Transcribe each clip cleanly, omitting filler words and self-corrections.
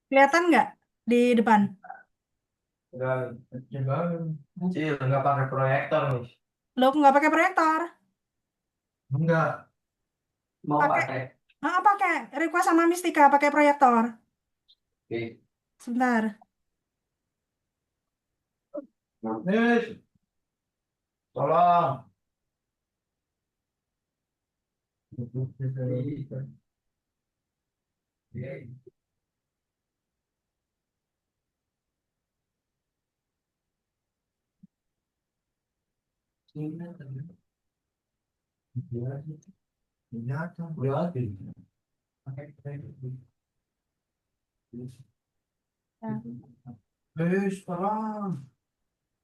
Kelihatan nggak di depan? Udah kecil banget. Kecil, nggak pakai proyektor nih. Lo nggak pakai proyektor? Enggak, mau Pakai, pakai. pakai request sama Mistika pakai proyektor. Oke. Sebentar. Nis, tolong. Ya. Nis, tolong.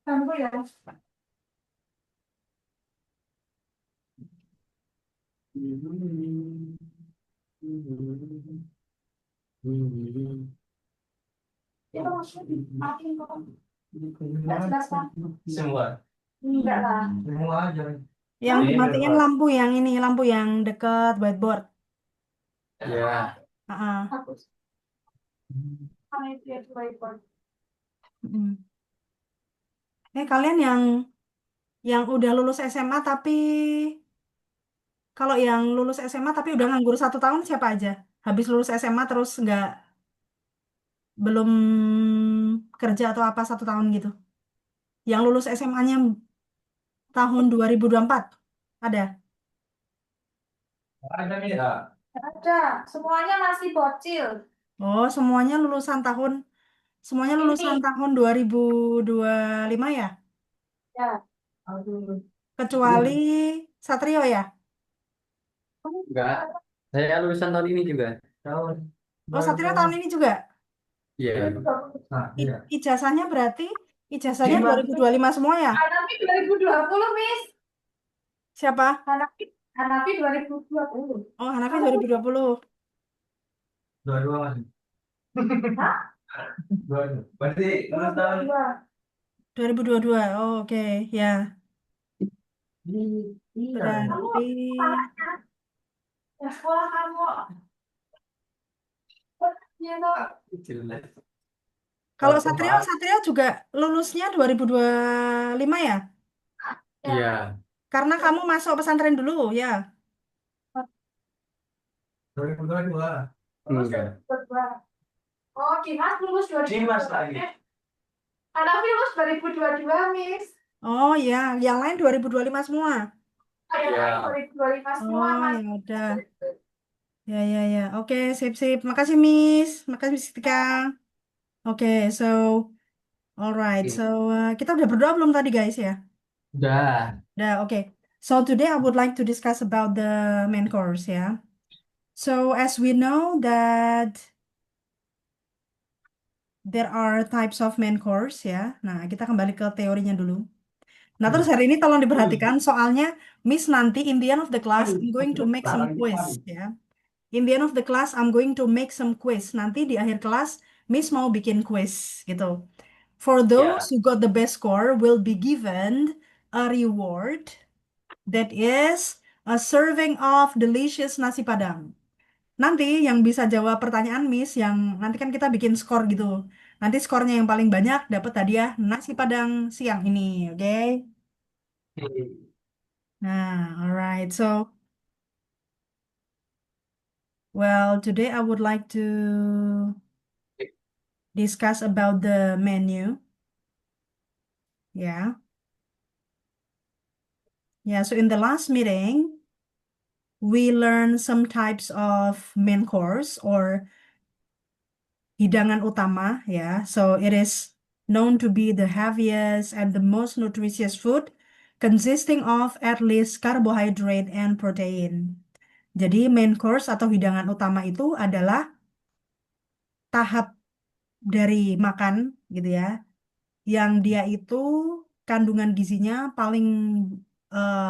Tunggu ya. Itu maksudnya dimatiin kok. Nggak jelas kan? Semua. Enggak lah. Semua aja. Yang Ini dimatiin berapa? lampu yang ini, lampu yang deket whiteboard. Ya. Ah, Hapus. Karena itu ya whiteboard. mm. Kalian yang udah lulus SMA tapi kalau yang lulus SMA tapi udah nganggur 1 tahun siapa aja? Habis lulus SMA terus nggak belum kerja atau apa 1 tahun gitu? Yang lulus SMA-nya tahun 2024 ada? Ada nih ya. Ada, semuanya masih bocil. Oh, semuanya lulusan Ini, tahun 2025 ya? ya. Kecuali Satrio ya? Enggak, saya lulusan tahun ini juga. Tahun Oh, Satrio tahun 2000. ini juga. Iya. Nah, iya. Ijazahnya berarti ijazahnya Gimana? 2025 semua ya? Hanapi 2020, Miss. Siapa? Hanapi 2020. Oh, Hanafi Kamu 2020. Dua-dua masih. Hah? Dua-dua. Berarti Oh, lulus tahun 22. 2022. Oh, oke, ya. iya. Kamu Berarti salahnya ya sekolah kamu. Iya, toh. Jelas. kalau Satu Satrio, Pak. Satrio juga lulusnya 2025 ya? Ya. Iya. Karena kamu masuk pesantren dulu ya. 2022. Lulus Enggak. 2022. Oh, Dimas lulus Dimas 2022. lagi. Hanapi lulus 2022, Miss. Oh ya, yang lain 2025 semua. Yang Ya. lain 2025 semua, Oh, Mas. ya udah. Ya, ya, ya. Oke, sip, sip. Makasih, Miss. Makasih, Miss Tika. Oke, so, alright. So, kita udah berdoa belum tadi, guys ya? Udah. Udah, oke. So, today I would like to discuss about the main course ya. So, as we know that there are types of main course ya. Nah, kita kembali ke teorinya dulu. Nah, terus hari ini tolong diperhatikan soalnya Miss nanti in the end of the class I'm going to make some quiz ya. In the end of the class I'm going to make some quiz. Nanti di akhir kelas Miss mau bikin quiz gitu. For those Ya. who got the best score will be given a reward that is a serving of delicious nasi Padang. Nanti yang bisa jawab pertanyaan Miss yang nanti kan kita bikin skor gitu. Nanti skornya yang paling banyak dapat hadiah nasi Padang siang ini, oke? Nah, alright. So, well, today I would like to discuss about the menu. Yeah. Yeah, so in the last meeting, we learned some types of main course or hidangan utama, ya. So it is known to be the heaviest and the most nutritious food consisting of at least carbohydrate and protein. Jadi main course atau hidangan utama itu adalah tahap dari makan gitu ya, yang dia itu kandungan gizinya paling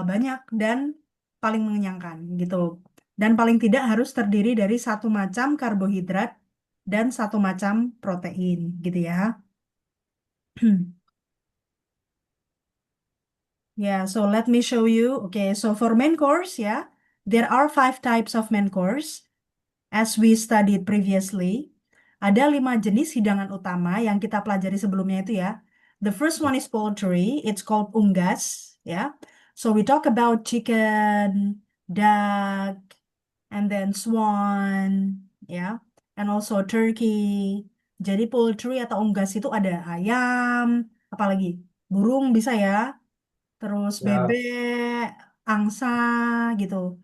banyak dan paling mengenyangkan gitu. Dan paling tidak harus terdiri dari satu macam karbohidrat dan satu macam protein gitu ya. Yeah, so let me show you. Okay, so for main course, yeah, there are 5 types of main course. as we studied previously, ada 5 jenis hidangan utama yang kita pelajari sebelumnya itu ya. The first one is poultry, it's called unggas, ya. So we talk about chicken, duck, and then swan, ya, and also turkey. Jadi poultry atau unggas itu ada ayam, apalagi burung bisa ya, terus Ya, bebek, angsa gitu.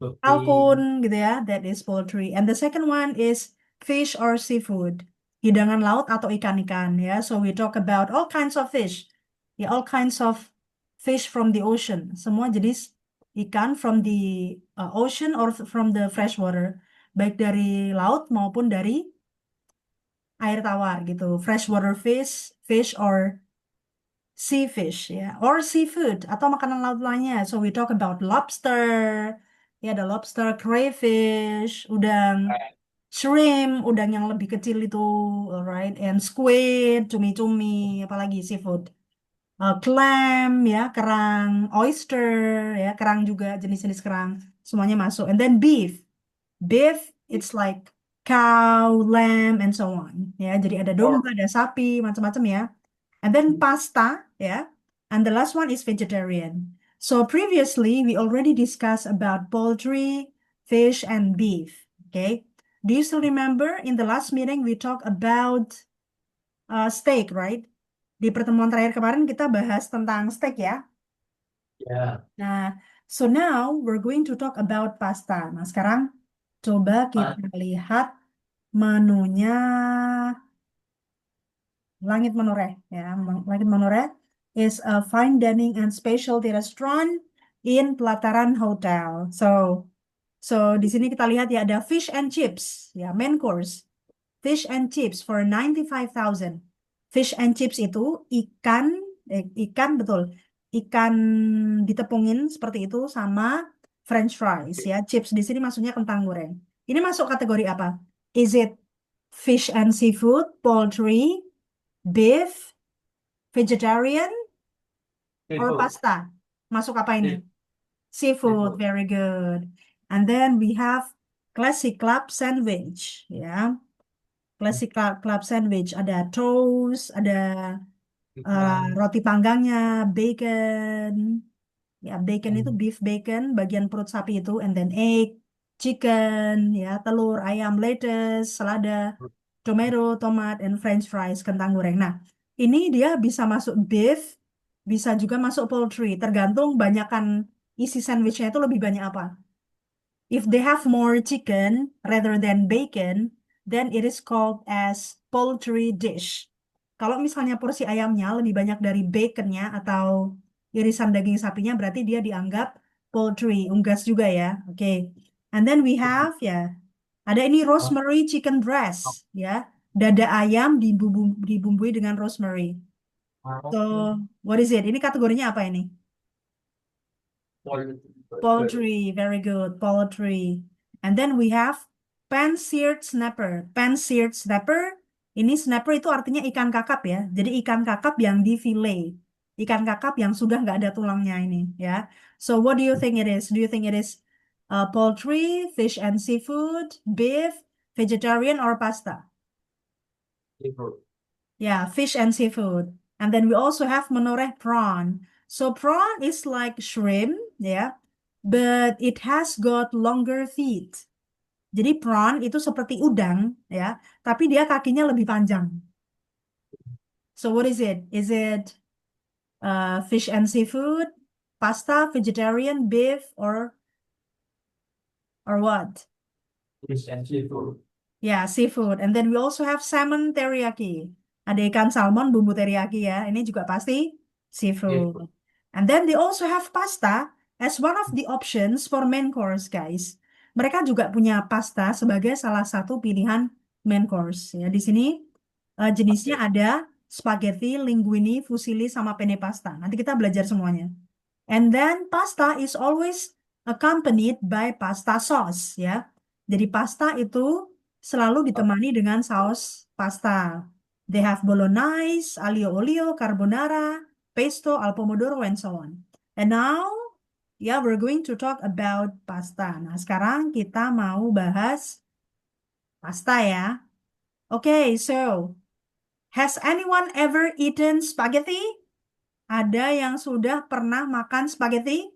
roti. Kalkun gitu ya, that is poultry. And the second one is fish or seafood, hidangan laut atau ikan-ikan ya. So we talk about all kinds of fish, ya, all kinds of fish from the ocean, semua jenis ikan from the ocean or from the fresh water, baik dari laut maupun dari air tawar gitu. Freshwater fish, fish or sea fish ya, or seafood atau makanan laut lainnya. So we talk about lobster, ya ada lobster, crayfish, udang, shrimp, udang yang lebih kecil itu, alright, and squid, cumi-cumi, apalagi seafood. Clam ya, kerang, oyster ya, kerang juga jenis-jenis kerang, semuanya masuk. And then beef. Beef, it's like cow, lamb, and so on. Ya, jadi ada domba, ada sapi, macam-macam ya. And then pasta, ya. And the last one is vegetarian. So previously we already discussed about poultry, fish, and beef. Okay. Do you still remember in the last meeting we talked about steak, right? Di pertemuan terakhir kemarin kita bahas tentang steak ya. Ya, Nah, so now we're going to talk about pasta. Nah, sekarang coba kita lihat menunya Langit Menoreh ya. Langit Menoreh is a fine dining and specialty restaurant in Pelataran Hotel. So di sini kita lihat ya ada fish and chips ya, main course. Fish and chips for 95,000. Fish and chips itu ikan, ikan betul, ikan ditepungin seperti itu sama French fries ya. Chips di sini maksudnya kentang goreng. Ini masuk kategori apa? Is it fish and seafood, poultry, beef, vegetarian, or itu. pasta? Masuk apa ini? Seafood, Seafood. very good. And then we have classic club sandwich ya. Classic club sandwich, ada toast, ada Ikan. roti panggangnya, bacon. Ya, bacon itu beef bacon, bagian perut sapi itu, and then egg, chicken, ya, telur, ayam, lettuce, selada, tomato, tomat, and French fries, kentang goreng. Nah, ini dia bisa masuk beef, bisa juga masuk poultry, tergantung banyakan isi sandwichnya itu lebih banyak apa. If they have more chicken rather than bacon, then it is called as poultry dish. Kalau misalnya porsi ayamnya lebih banyak dari baconnya atau irisan daging sapinya, berarti dia dianggap poultry, unggas juga ya. Oke. And then we have ya, ada ini rosemary chicken breast ya. Dada ayam dibumbui dengan rosemary. So, what is it? Ini kategorinya apa ini? Poultry, very good, poultry. And then we have pan-seared snapper. Pan-seared snapper, ini snapper itu artinya ikan kakap ya. Jadi ikan kakap yang di fillet. Ikan kakap yang sudah nggak ada tulangnya ini ya. So what do you think it is? Do you think it is poultry, fish and seafood, beef, vegetarian, or pasta? Seafood. Yeah, fish and seafood. And then we also have menoreh prawn. So prawn is like shrimp, yeah, but it has got longer feet. Jadi prawn itu seperti udang, ya, tapi dia kakinya lebih panjang. So what is it? Is it fish and seafood, pasta, vegetarian, beef, or what? Fish and seafood. Ya, seafood. And then we also have salmon teriyaki. Ada ikan salmon bumbu teriyaki ya. Ini juga pasti seafood. And then they also have pasta as one of the options for main course, guys. Mereka juga punya pasta sebagai salah satu pilihan main course. Ya, di sini jenisnya ada spaghetti, linguine, fusilli, sama penne pasta. Nanti kita belajar semuanya. And then pasta is always accompanied by pasta sauce, ya. Jadi pasta itu selalu ditemani dengan saus pasta. They have bolognese, aglio olio, carbonara, pesto, al pomodoro, and so on. And now, yeah, we're going to talk about pasta. Nah, sekarang kita mau bahas Pasta ya. Okay, so has anyone ever eaten spaghetti? Ada yang sudah pernah makan spaghetti?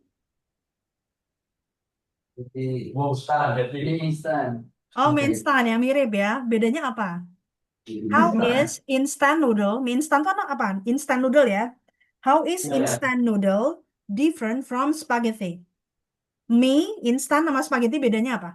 Jadi, instan. Jadi, Ini instan. Oh, mie instan ya, mirip ya. Bedanya apa? How is instant noodle? Mie instan itu apa? Instant noodle ya. How is Ya. instant noodle different from spaghetti? Mie instan sama spaghetti bedanya apa?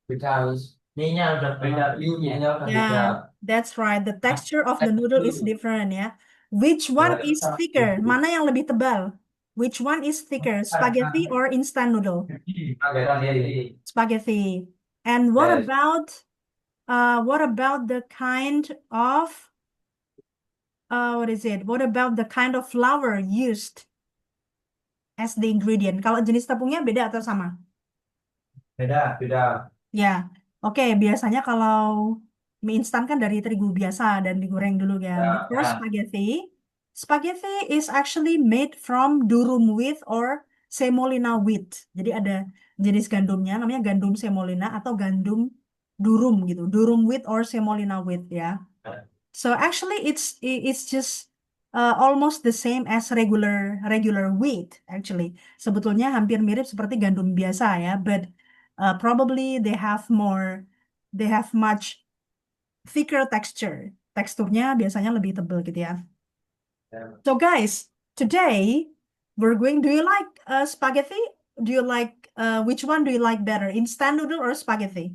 Beda, mie-nya udah beda, mie-nya udah beda. Yeah, that's right. The texture of the noodle is different ya. Which one is thicker? Mana yang lebih tebal? Which one is thicker? Spaghetti or instant noodle? Spaghetti. Spaghetti. And Yes. what about the kind of what is it? What about the kind of flour used as the ingredient? Kalau jenis tepungnya beda atau sama? Beda, beda. Ya, oke. Biasanya kalau mie instan kan dari terigu biasa dan digoreng dulu kan. But Ya, for ya. spaghetti is actually made from durum wheat or semolina wheat. Jadi ada jenis gandumnya, namanya gandum semolina atau gandum durum gitu. Durum wheat or semolina wheat ya. So actually it's just almost the same as regular wheat actually. Sebetulnya hampir mirip seperti gandum biasa ya, but probably they have much thicker texture. Teksturnya biasanya lebih tebal gitu ya. Ya. So guys, today do you like spaghetti? Do you like which one do you like better? Instant noodle or spaghetti?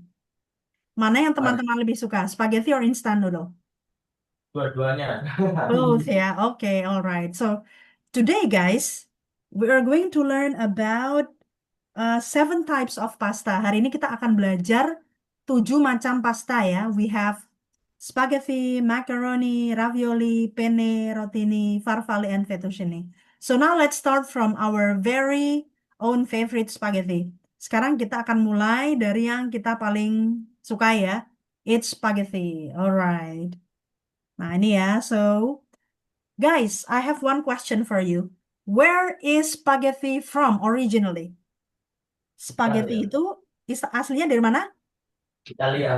Mana yang teman-teman lebih suka? Spaghetti or instant noodle? Dua-duanya. Both, yeah. Okay, all right. So today, guys, we are going to learn about 7 types of pasta. Hari ini kita akan belajar 7 macam pasta ya. We have spaghetti, macaroni, ravioli, penne, rotini, farfalle, and fettuccine. So now let's start from our very own favorite spaghetti. Sekarang kita akan mulai dari yang kita paling suka ya. It's spaghetti. Alright. Nah ini ya. So guys, I have one question for you. Where is spaghetti from originally? Spaghetti itu aslinya dari mana? Italia.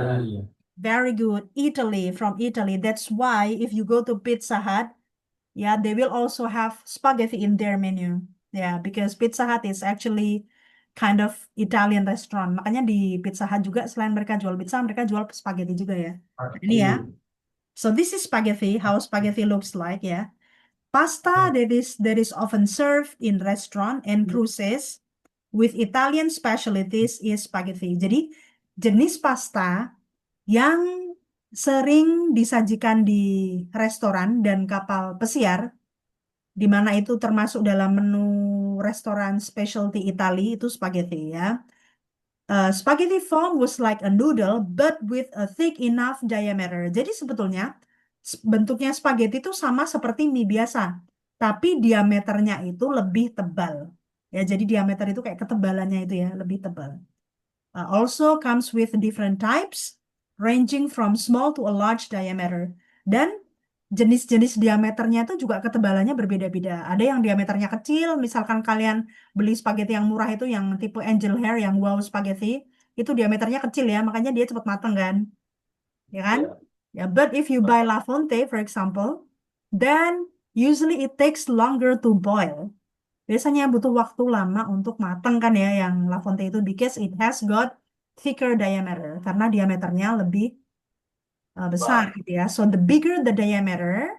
Very good. Italy, from Italy. That's why if you go to Pizza Hut, yeah, they will also have spaghetti in their menu. Yeah, because Pizza Hut is actually kind of Italian restaurant. Makanya di Pizza Hut juga selain mereka jual pizza, mereka jual spaghetti juga ya. Nah, ini ya. So this is spaghetti, how spaghetti looks like ya. Pasta that is often served in restaurant and cruises with Italian specialties is spaghetti. Jadi jenis pasta yang sering disajikan di restoran dan kapal pesiar, di mana itu termasuk dalam menu restoran specialty Italy itu spaghetti ya. Spaghetti form was like a noodle but with a thick enough diameter. Jadi sebetulnya bentuknya spaghetti itu sama seperti mie biasa, tapi diameternya itu lebih tebal. Ya, jadi diameter itu kayak ketebalannya itu ya, lebih tebal. Also comes with different types, ranging from small to a large diameter. Dan jenis-jenis diameternya itu juga ketebalannya berbeda-beda. Ada yang diameternya kecil, misalkan kalian beli spaghetti yang murah itu yang tipe angel hair, yang wow spaghetti, itu diameternya kecil ya, makanya dia cepat matang kan. Ya kan? Ya, but if you buy La Fonte, for example, then usually it takes longer to boil. Biasanya butuh waktu lama untuk matang kan ya yang La Fonte itu because it has got thicker diameter karena diameternya lebih besar gitu ya. So the bigger the diameter,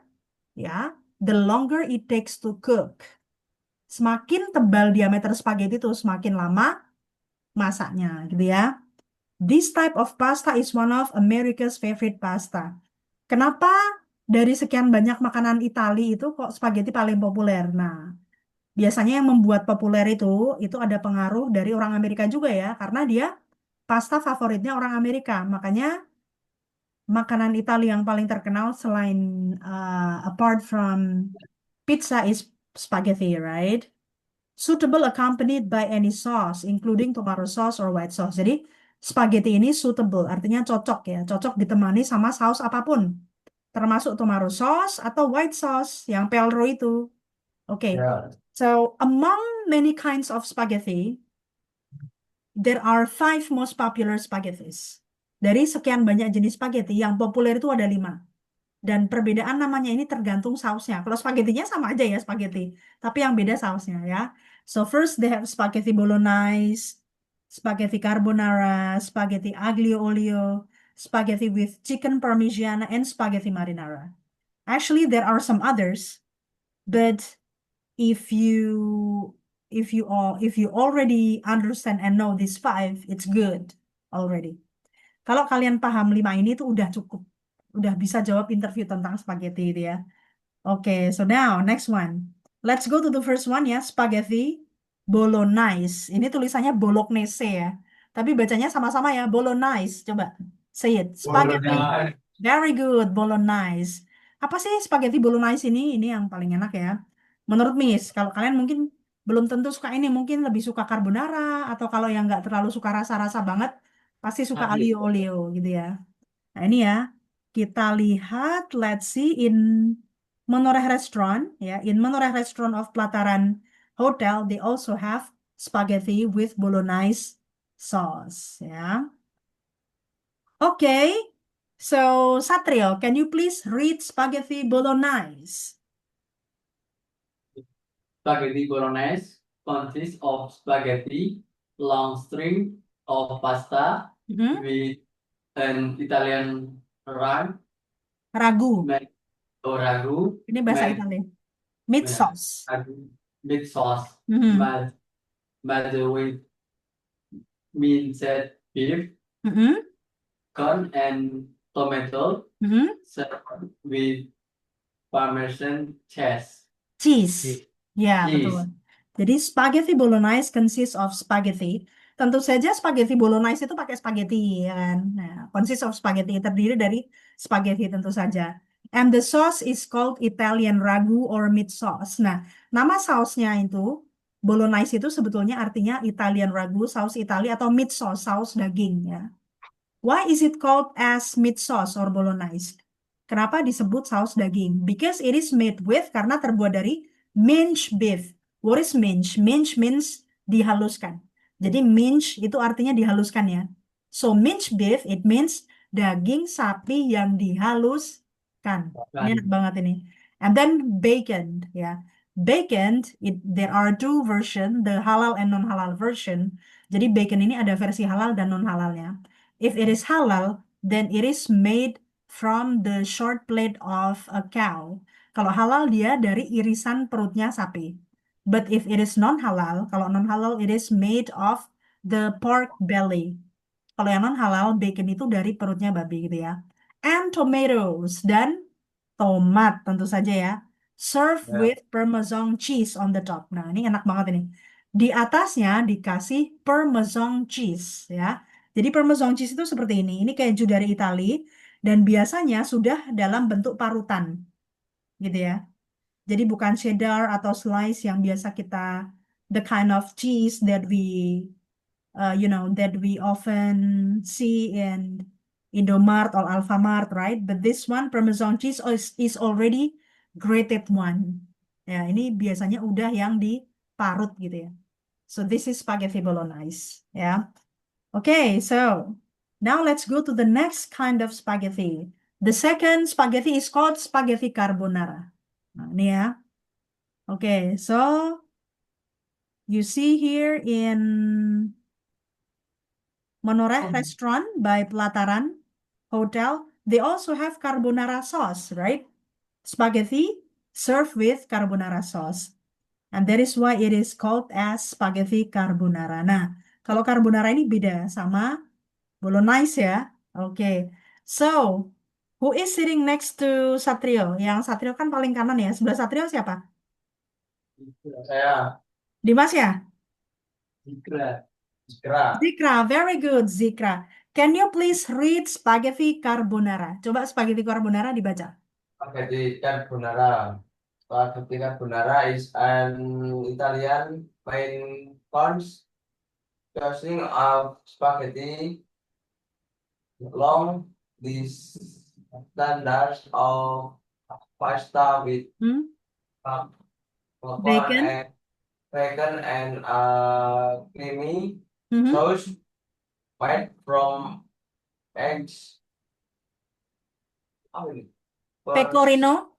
ya, the longer it takes to cook. Semakin tebal diameter spaghetti itu semakin lama masaknya gitu ya. This type of pasta is one of America's favorite pasta. Kenapa dari sekian banyak makanan Italia itu kok spaghetti paling populer? Nah, biasanya yang membuat populer itu ada pengaruh dari orang Amerika juga ya, karena dia pasta favoritnya orang Amerika. Makanya makanan Italia yang paling terkenal selain apart from pizza is spaghetti, right? Suitable accompanied by any sauce, including tomato sauce or white sauce. Jadi spaghetti ini suitable, artinya cocok ya, cocok ditemani sama saus apapun, termasuk tomato sauce atau white sauce yang pelro itu. Oke. Ya. So, among many kinds of spaghetti, there are 5 most popular spaghettis. Dari sekian banyak jenis spaghetti, yang populer itu ada 5. Dan perbedaan namanya ini tergantung sausnya. Kalau spagettinya sama aja ya spaghetti, tapi yang beda sausnya ya. So first they have spaghetti bolognese, spaghetti carbonara, spaghetti aglio olio, spaghetti with chicken parmigiana, and spaghetti marinara. Actually, there are some others, but if you already understand and know these 5, it's good already. Kalau kalian paham 5 ini itu udah cukup. Udah bisa jawab interview tentang spaghetti itu ya. Oke, so now next one. Let's go to the first one ya, spaghetti bolognese. Ini tulisannya bolognese ya. Tapi bacanya sama-sama ya, bolognese. Coba say it. Spaghetti. Bolognese. Very good, bolognese. Apa sih spaghetti bolognese ini? Ini yang paling enak ya. Menurut Miss, kalau kalian mungkin belum tentu suka ini, mungkin lebih suka carbonara, atau kalau yang nggak terlalu suka rasa-rasa banget, pasti suka Aglio. aglio olio gitu ya. Nah ini ya, kita lihat, let's see in Menoreh Restaurant, ya, in Menoreh Restaurant of Plataran Hotel, they also have spaghetti with bolognese sauce, ya. Okay, so Satrio, can you please read spaghetti bolognese? Spaghetti bolognese consists of spaghetti, long string of pasta Mhm. with an Italian rag, Ragu, made, or ragu, ini bahasa made, Italia. Meat yeah, sauce. ragu, meat sauce, Mhm. made with minced beef, Mhm. corn, and tomato, Mhm. served with Parmesan cheese. Cheese. Ya, Cheese. betul. Jadi spaghetti bolognese consists of spaghetti. Tentu saja spaghetti bolognese itu pakai spaghetti, ya kan? Nah, consists of spaghetti, terdiri dari spaghetti tentu saja. And the sauce is called Italian ragu or meat sauce. Nah, nama sausnya itu, bolognese itu sebetulnya artinya Italian ragu, saus Italia, atau meat sauce, saus daging, ya. Why is it called as meat sauce or bolognese? Kenapa disebut saus daging? Because it is made with, karena terbuat dari minced beef. What is mince? Mince means dihaluskan. Jadi mince itu artinya dihaluskan ya. So minced beef, it means daging sapi yang dihaluskan. Ini enak banget ini. And then bacon, ya. Bacon, there are 2 version, the halal and non-halal version. Jadi bacon ini ada versi halal dan non-halalnya. If it is halal, then it is made from the short plate of a cow. Kalau halal dia dari irisan perutnya sapi. But if it is non-halal, kalau non-halal it is made of the pork belly. Kalau yang non-halal, bacon itu dari perutnya babi gitu ya. And tomatoes, dan tomat tentu saja ya. Serve Ya. with Parmesan cheese on the top. Nah, ini enak banget ini. Di atasnya dikasih Parmesan cheese ya. Jadi Parmesan cheese itu seperti ini. Ini keju dari Italia dan biasanya sudah dalam bentuk parutan gitu ya. Jadi bukan cheddar atau slice yang biasa kita, the kind of cheese that we often see in Indomart or Alfamart, right? But this one Parmesan cheese is already grated one. Ya, ini biasanya udah yang diparut gitu ya. So this is spaghetti bolognese, ya. Okay, so now let's go to the next kind of spaghetti. The second spaghetti is called spaghetti carbonara. Nah, ini ya. Okay, so you see here in Menoreh Restaurant by Pelataran Hotel, they also have carbonara sauce, right? Spaghetti served with carbonara sauce. And that is why it is called as spaghetti carbonara. Nah, kalau carbonara ini beda sama bolognese ya. Oke. So, who is sitting next to Satrio? Yang Satrio kan paling kanan ya. Sebelah Satrio siapa? Saya Dimas ya? Zikra. segera. Zikra, very good, Zikra. Can you please read spaghetti carbonara? Coba spaghetti carbonara dibaca. Spaghetti carbonara. Spaghetti carbonara is an Italian main course consisting of spaghetti long these standards of pasta with Hmm? corn Bacon? and bacon and creamy Mhm. sauce made from eggs, apa ini? Pecorino,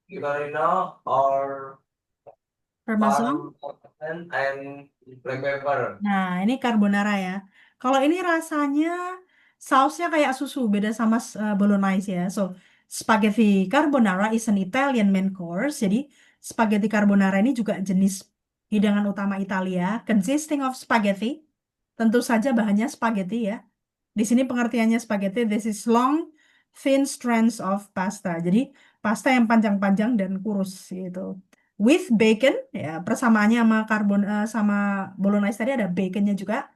Pecorino or parmesan. parmesan and black pepper. Nah, ini carbonara ya. Kalau ini rasanya sausnya kayak susu, beda sama bolognese ya. So, spaghetti carbonara is an Italian main course. Jadi, spaghetti carbonara ini juga jenis hidangan utama Italia, consisting of spaghetti. Tentu saja bahannya spaghetti ya. Di sini pengertiannya spaghetti, this is long, thin strands of pasta. Jadi, pasta yang panjang-panjang dan kurus gitu. With bacon, ya persamaannya sama sama bolognese tadi ada baconnya juga.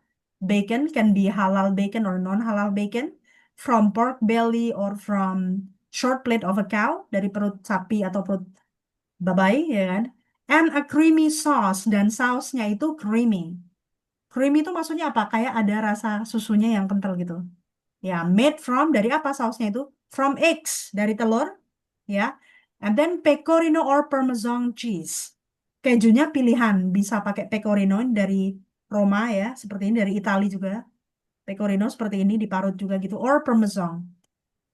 Bacon can be halal bacon or non-halal bacon from pork belly or from short plate of a cow, dari perut sapi atau perut babai ya kan. And a creamy sauce, dan sausnya itu creamy. Creamy itu maksudnya apa? Kayak ada rasa susunya yang kental gitu. Ya, made from, dari apa sausnya itu? From eggs, dari telur, ya. And then pecorino or parmesan cheese. Kejunya pilihan, bisa pakai pecorino dari Roma ya, seperti ini dari Italia juga. Pecorino seperti ini diparut juga gitu, or parmesan.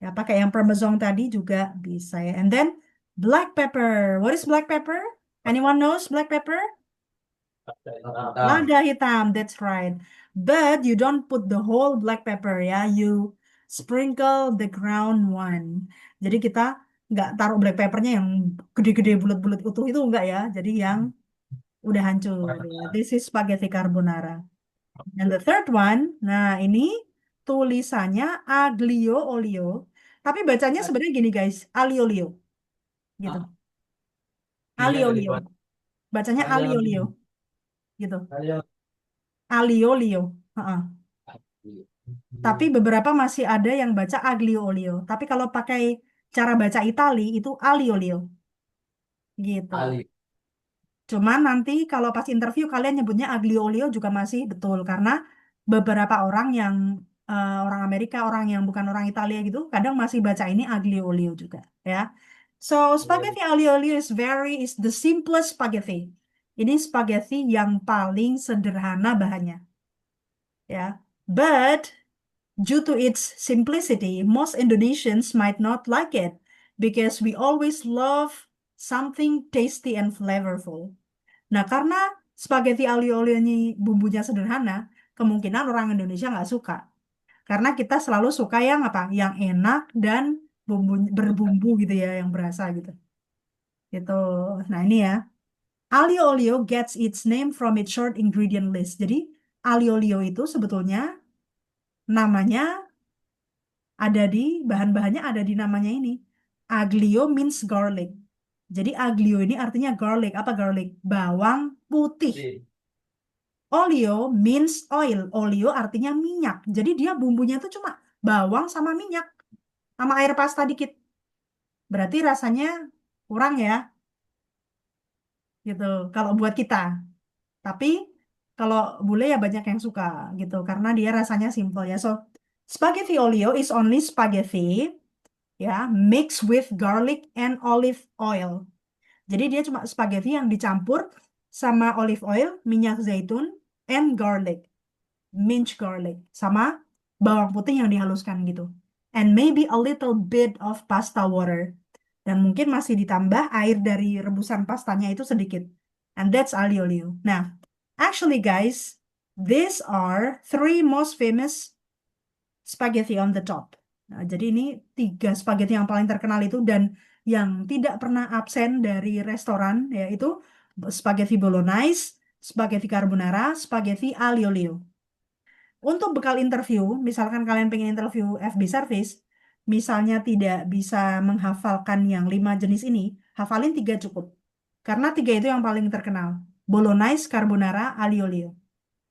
Ya, pakai yang parmesan tadi juga bisa ya. And then black pepper. What is black pepper? Anyone knows black pepper? Lada hitam, that's right. But you don't put the whole black pepper ya, you sprinkle the ground one. Jadi kita nggak taruh black peppernya yang gede-gede bulat-bulat utuh itu enggak ya. Jadi yang udah hancur ya. This is spaghetti carbonara. And the third one, nah ini tulisannya aglio olio. Tapi bacanya sebenarnya gini guys, alio olio gitu. Alio olio. Bacanya alio olio gitu. Alio olio. Heeh. Tapi beberapa masih ada yang baca aglio olio. Tapi kalau pakai cara baca Itali itu alio olio gitu. Ali. Cuman nanti kalau pas interview kalian nyebutnya aglio olio juga masih betul karena beberapa orang yang orang Amerika, orang yang bukan orang Italia gitu, kadang masih baca ini aglio olio juga ya. So spaghetti aglio olio is the simplest spaghetti. Ini spaghetti yang paling sederhana bahannya ya. But due to its simplicity, most Indonesians might not like it because we always love something tasty and flavorful. Nah, karena spaghetti aglio olio ini bumbunya sederhana, kemungkinan orang Indonesia nggak suka. Karena kita selalu suka yang apa? Yang enak dan berbumbu gitu ya, yang berasa gitu. Gitu. Nah, ini ya. Aglio olio gets its name from its short ingredient list. Jadi, aglio olio itu sebetulnya namanya ada di bahan-bahannya ada di namanya ini. Aglio means garlic. Jadi aglio ini artinya garlic. Apa garlic? Bawang putih. Olio means oil. Olio artinya minyak. Jadi dia bumbunya itu cuma bawang sama minyak. Sama air pasta dikit. Berarti rasanya kurang ya. Gitu. Kalau buat kita. Tapi kalau bule ya banyak yang suka gitu. Karena dia rasanya simple ya. So, spaghetti olio is only spaghetti ya, mixed with garlic and olive oil. Jadi dia cuma spaghetti yang dicampur sama olive oil, minyak zaitun, and garlic, minced garlic, sama bawang putih yang dihaluskan gitu. And maybe a little bit of pasta water. Dan mungkin masih ditambah air dari rebusan pastanya itu sedikit. And that's aglio olio. Nah, actually guys, these are three most famous spaghetti on the top. Nah, jadi ini tiga spaghetti yang paling terkenal itu dan yang tidak pernah absen dari restoran yaitu spaghetti bolognese, spaghetti carbonara, spaghetti aglio olio. Untuk bekal interview, misalkan kalian pengen interview FB service, misalnya tidak bisa menghafalkan yang 5 jenis ini, hafalin 3 cukup. Karena 3 itu yang paling terkenal. Bolognese, carbonara, aglio olio.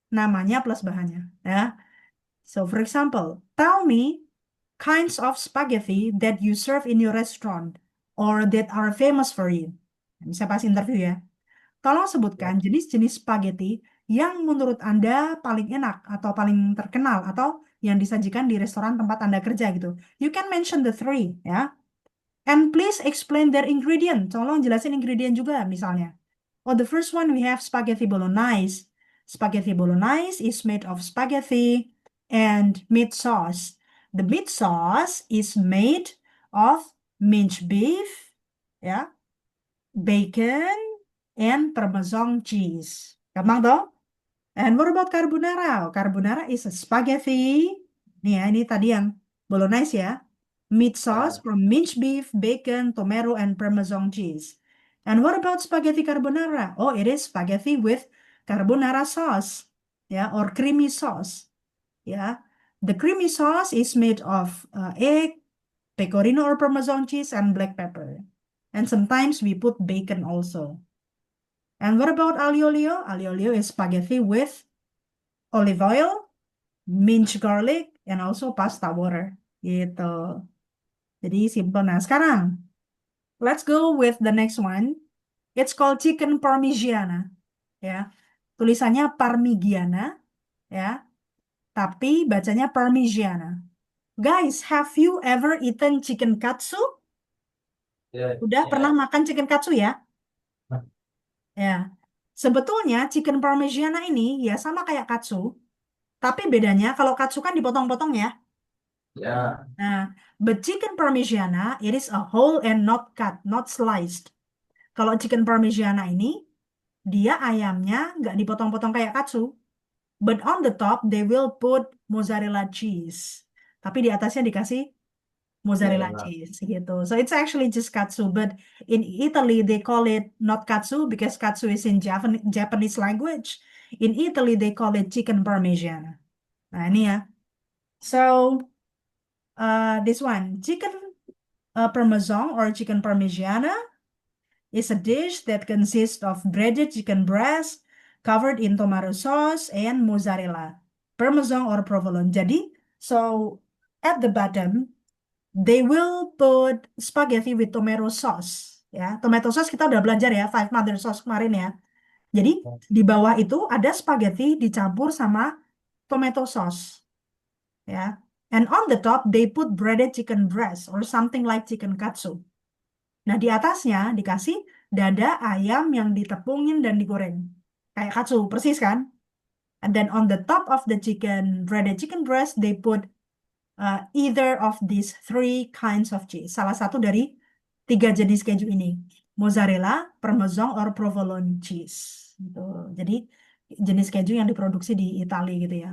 Namanya plus bahannya. Ya. So, for example, tell me kinds of spaghetti that you serve in your restaurant or that are famous for you. Bisa pas interview ya. Tolong sebutkan jenis-jenis spaghetti yang menurut Anda paling enak atau paling terkenal atau yang disajikan di restoran tempat Anda kerja gitu. You can mention the three ya. And please explain their ingredient. Tolong jelasin ingredient juga misalnya. Oh, the first one we have spaghetti bolognese. Spaghetti bolognese is made of spaghetti and meat sauce. The meat sauce is made of minced beef, ya, bacon, and Parmesan cheese. Gampang toh? And what about carbonara? Oh, carbonara is a spaghetti. Nih ya, ini tadi yang bolognese ya. Meat sauce from minced beef, bacon, tomato, and Parmesan cheese. And what about spaghetti carbonara? Oh, it is spaghetti with carbonara sauce, ya, or creamy sauce, ya. The creamy sauce is made of egg, pecorino or Parmesan cheese, and black pepper. And sometimes we put bacon also. And what about aglio olio? Aglio olio is spaghetti with olive oil, minced garlic, and also pasta water. Gitu. Jadi simple. Nah, sekarang let's go with the next one. It's called chicken parmigiana. Ya. Tulisannya parmigiana, ya. Tapi bacanya parmigiana. Guys, have you ever eaten chicken katsu? Ya. Udah pernah makan chicken katsu ya? Ya. Sebetulnya chicken parmigiana ini ya sama kayak katsu, tapi bedanya kalau katsu kan dipotong-potong ya. Ya. Nah, but chicken parmigiana it is a whole and not cut, not sliced. Kalau chicken parmigiana ini dia ayamnya nggak dipotong-potong kayak katsu, but on the top they will put mozzarella cheese. Tapi di atasnya dikasih mozzarella Ya. cheese gitu. So it's actually just katsu, but in Italy they call it not katsu because katsu is in Japanese language. In Italy they call it chicken parmigiana. Nah ini ya. So this one chicken parmesan or chicken parmigiana is a dish that consists of breaded chicken breast covered in tomato sauce and mozzarella, parmesan or provolone. Jadi, so at the bottom they will put spaghetti with tomato sauce. Ya, tomato sauce kita udah belajar ya, five mother sauce kemarin ya. Jadi di bawah itu ada spaghetti dicampur sama tomato sauce. Ya, and on the top they put breaded chicken breast or something like chicken katsu. Nah di atasnya dikasih dada ayam yang ditepungin dan digoreng. Kayak katsu, persis kan? And then on the top of the breaded chicken breast they put either of these three kinds of cheese. Salah satu dari tiga jenis keju ini. Mozzarella, Parmesan, or provolone cheese. Gitu. Jadi jenis keju yang diproduksi di Italia gitu ya.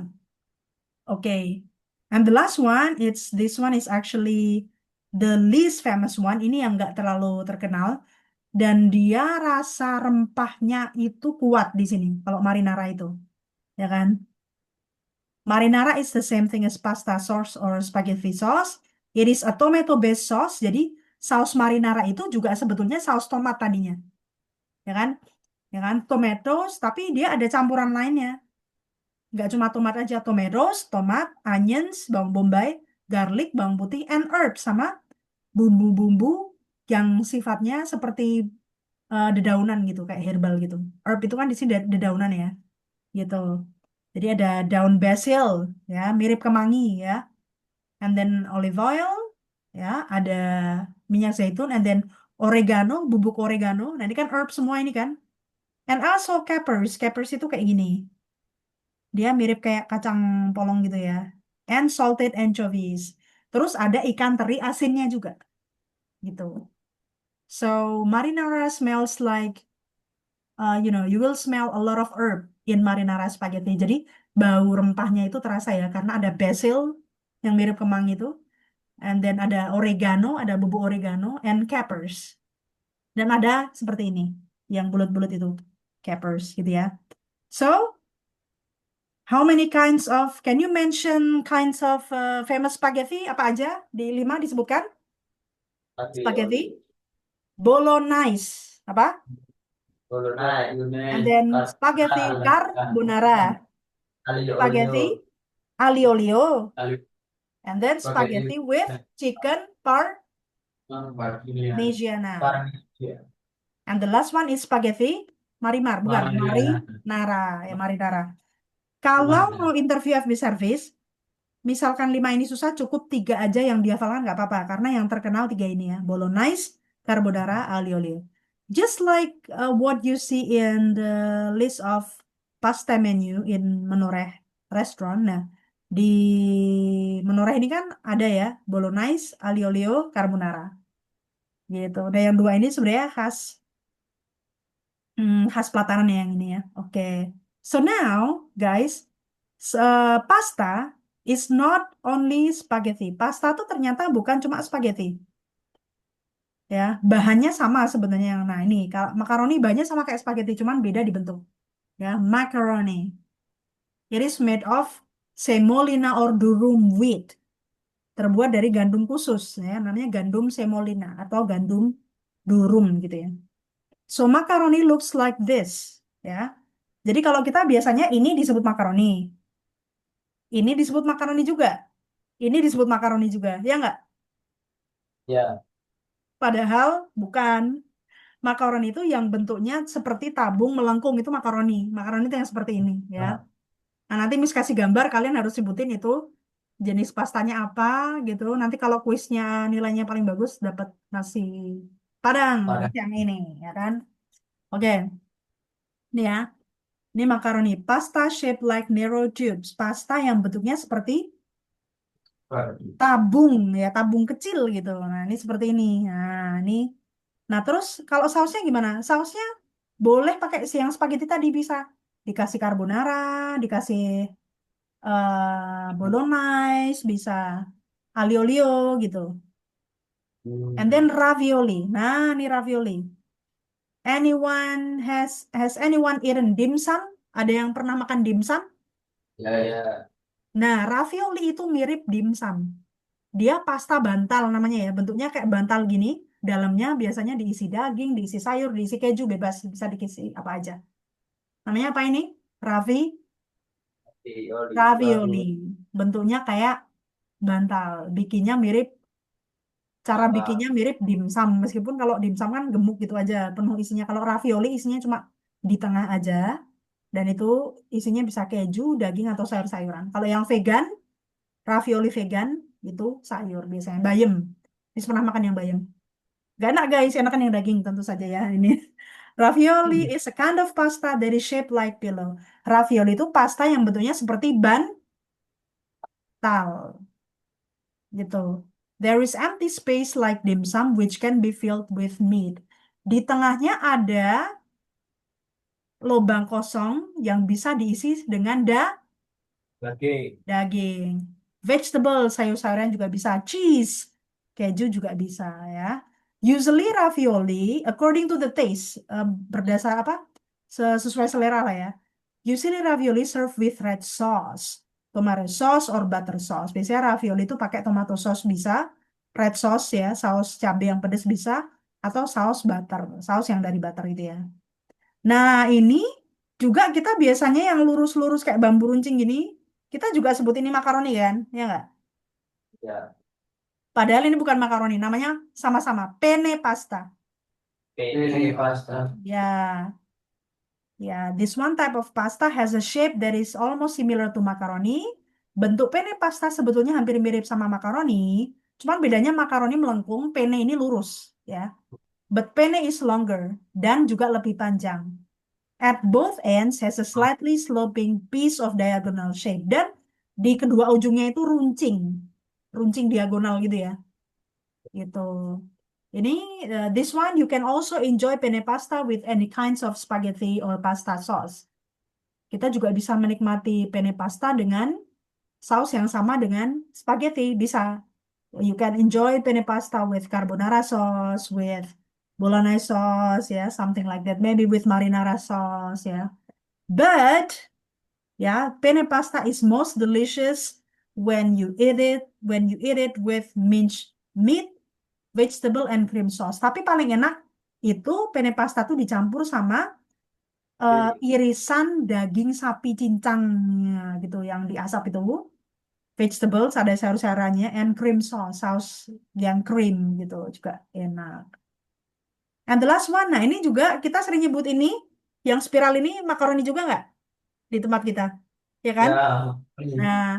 Oke. And the last one, this one is actually the least famous one. Ini yang nggak terlalu terkenal. Dan dia rasa rempahnya itu kuat di sini. Kalau marinara itu. Ya kan? Marinara is the same thing as pasta sauce or spaghetti sauce. It is a tomato-based sauce. Jadi saus marinara itu juga sebetulnya saus tomat tadinya. Ya kan? Ya kan? Tomatoes, tapi dia ada campuran lainnya. Nggak cuma tomat aja. Tomatoes, tomat, onions, bawang bombay, garlic, bawang putih, and herbs. Sama bumbu-bumbu yang sifatnya seperti dedaunan gitu. Kayak herbal gitu. Herb itu kan di sini dedaunan ya. Gitu. Jadi ada daun basil, ya, mirip kemangi, ya. And then olive oil, ya, ada minyak zaitun, and then oregano, bubuk oregano. Nah, ini kan herb semua ini kan. And also capers. Capers itu kayak gini. Dia mirip kayak kacang polong gitu ya. And salted anchovies. Terus ada ikan teri asinnya juga. Gitu. So, marinara smells like you will smell a lot of herb in marinara spaghetti. Jadi bau rempahnya itu terasa ya karena ada basil yang mirip kemangi itu, and then ada oregano, ada bubuk oregano, and capers. Dan ada seperti ini, yang bulat-bulat itu, capers gitu ya. So, how many kinds of, can you mention kinds of famous spaghetti? Apa aja? Di 5 disebutkan? Spaghetti. Bolognese. Apa? And then spaghetti carbonara, spaghetti aglio olio, and then spaghetti with chicken parmigiana. And the last one is spaghetti marinara, bukan marinara, ya marinara. Kalau mau interview FB service, misalkan 5 ini susah, cukup 3 aja yang dihafalkan nggak apa-apa, karena yang terkenal 3 ini ya, bolognese, carbonara, aglio olio. Just like what you see in the list of pasta menu in menu restaurant. Nah, Di menoreh ini kan ada ya, bolognese, aglio olio, carbonara. Gitu. Dan yang dua ini sebenarnya khas pelataran yang ini ya. Oke. So now, guys, pasta is not only spaghetti. Pasta tuh ternyata bukan cuma spaghetti. Ya, bahannya sama sebenarnya. Nah, ini kalau makaroni bahannya sama kayak spaghetti, cuman beda di bentuk. Ya, macaroni. It is made of semolina or durum wheat. Terbuat dari gandum khusus, ya, namanya gandum semolina atau gandum durum gitu ya. So macaroni looks like this, ya. Jadi kalau kita biasanya ini disebut makaroni, ini disebut makaroni juga, ini disebut makaroni juga, ya nggak? Ya. Padahal bukan. Makaroni itu yang bentuknya seperti tabung melengkung itu makaroni. Makaroni itu yang seperti ini, ya. Ah, Nah, nanti Miss kasih gambar, kalian harus sebutin itu jenis pastanya apa gitu. Nanti kalau kuisnya nilainya paling bagus dapat nasi Padang pada. yang ini, ya kan? Oke, ini ya. Ini makaroni pasta shaped like narrow tubes. Pasta yang bentuknya seperti tabung ya, tabung kecil gitu. Nah, ini seperti ini. Nah, ini. Nah, terus kalau sausnya gimana? Sausnya boleh pakai yang spaghetti tadi bisa. Dikasih carbonara, dikasih bolognese, bisa aglio olio gitu. And then ravioli. Nah, ini ravioli. Has anyone eaten dim sum? Ada yang pernah makan dim sum? Ya, ya. Nah, ravioli itu mirip dim sum. Dia pasta bantal namanya ya. Bentuknya kayak bantal gini. Dalamnya biasanya diisi daging, diisi sayur, diisi keju, bebas. Bisa diisi apa aja. Namanya apa ini? Ravi, ravioli. Bentuknya kayak bantal. Bikinnya mirip, cara bikinnya mirip dimsum. Meskipun kalau dimsum kan gemuk gitu aja, penuh isinya. Kalau ravioli isinya cuma di tengah aja. Dan itu isinya bisa keju, daging, atau sayur-sayuran. Kalau yang vegan, ravioli vegan, itu sayur biasanya. Bayem. Bisa pernah makan yang bayem? Gak enak guys, enakan yang daging tentu saja ya ini. Ravioli is a kind of pasta that is shaped like pillow. Ravioli itu pasta yang bentuknya seperti bantal gitu. There is empty space like dim sum which can be filled with meat. Di tengahnya ada lubang kosong yang bisa diisi dengan Oke. daging. Vegetable, sayur-sayuran juga bisa. Cheese, keju juga bisa ya. Usually ravioli, according to the taste, berdasar apa? Sesuai selera lah ya. Usually ravioli served with red sauce, tomato sauce or butter sauce. Biasanya ravioli itu pakai tomato sauce bisa, red sauce ya, saus cabai yang pedas bisa, atau saus butter, saus yang dari butter itu ya. Nah ini juga kita biasanya yang lurus-lurus kayak bambu runcing gini, kita juga sebut ini makaroni kan, ya nggak? Ya. Padahal ini bukan makaroni, namanya sama-sama penne pasta. Ini pasta. Ya, ya, this one type of pasta has a shape that is almost similar to macaroni. Bentuk penne pasta sebetulnya hampir mirip sama makaroni, cuman bedanya makaroni melengkung, penne ini lurus, ya. But penne is longer dan juga lebih panjang. At both ends has a slightly sloping piece of diagonal shape. Dan di kedua ujungnya itu runcing. Runcing diagonal gitu ya. Gitu. Ini, this one you can also enjoy penne pasta with any kinds of spaghetti or pasta sauce. Kita juga bisa menikmati penne pasta dengan saus yang sama dengan spaghetti. Bisa. You can enjoy penne pasta with carbonara sauce, with bolognese sauce, ya, something like that. Maybe with marinara sauce, ya. But ya, penne pasta is most delicious when you eat it with minced meat, vegetable and cream sauce. Tapi paling enak itu penne pasta tuh dicampur sama irisan daging sapi cincangnya gitu yang diasap itu, vegetables ada sayur-sayurannya, and cream sauce, saus yang cream gitu juga enak. And the last one, nah ini juga kita sering nyebut ini, yang spiral ini makaroni juga nggak di tempat kita, ya kan? Ya. Nah,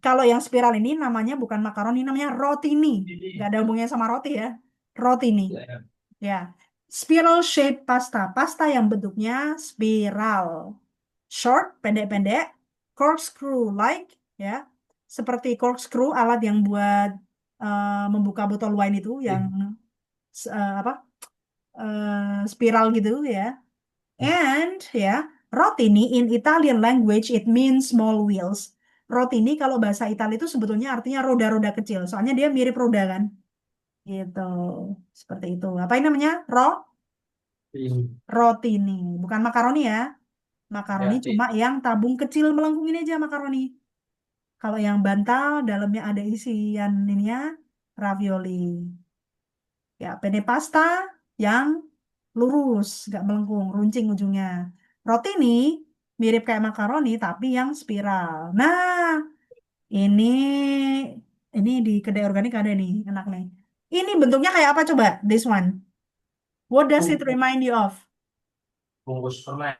kalau yang spiral ini namanya bukan makaroni, namanya rotini. Nggak ada hubungannya sama roti ya. Rotini. Ya. Ya. Spiral shape pasta. Pasta yang bentuknya spiral. Short, pendek-pendek. Corkscrew like, ya. seperti corkscrew, alat yang buat membuka botol wine itu, yang apa spiral gitu ya. And ya, rotini in Italian language it means small wheels. Rotini kalau bahasa Italia itu sebetulnya artinya roda-roda kecil. Soalnya dia mirip roda kan. Gitu. Seperti itu. Apa ini namanya? Ini. Rotini. Bukan makaroni ya. Makaroni Ya, cuma yang tabung kecil melengkung ini aja makaroni. Kalau yang bantal dalamnya ada isian ininya ravioli. Ya, penne pasta yang lurus, nggak melengkung, runcing ujungnya. Roti ini mirip kayak makaroni tapi yang spiral. Nah, ini di kedai organik ada nih, enak nih. Ini bentuknya kayak apa coba? This one. What does it remind you of? bungkus permen.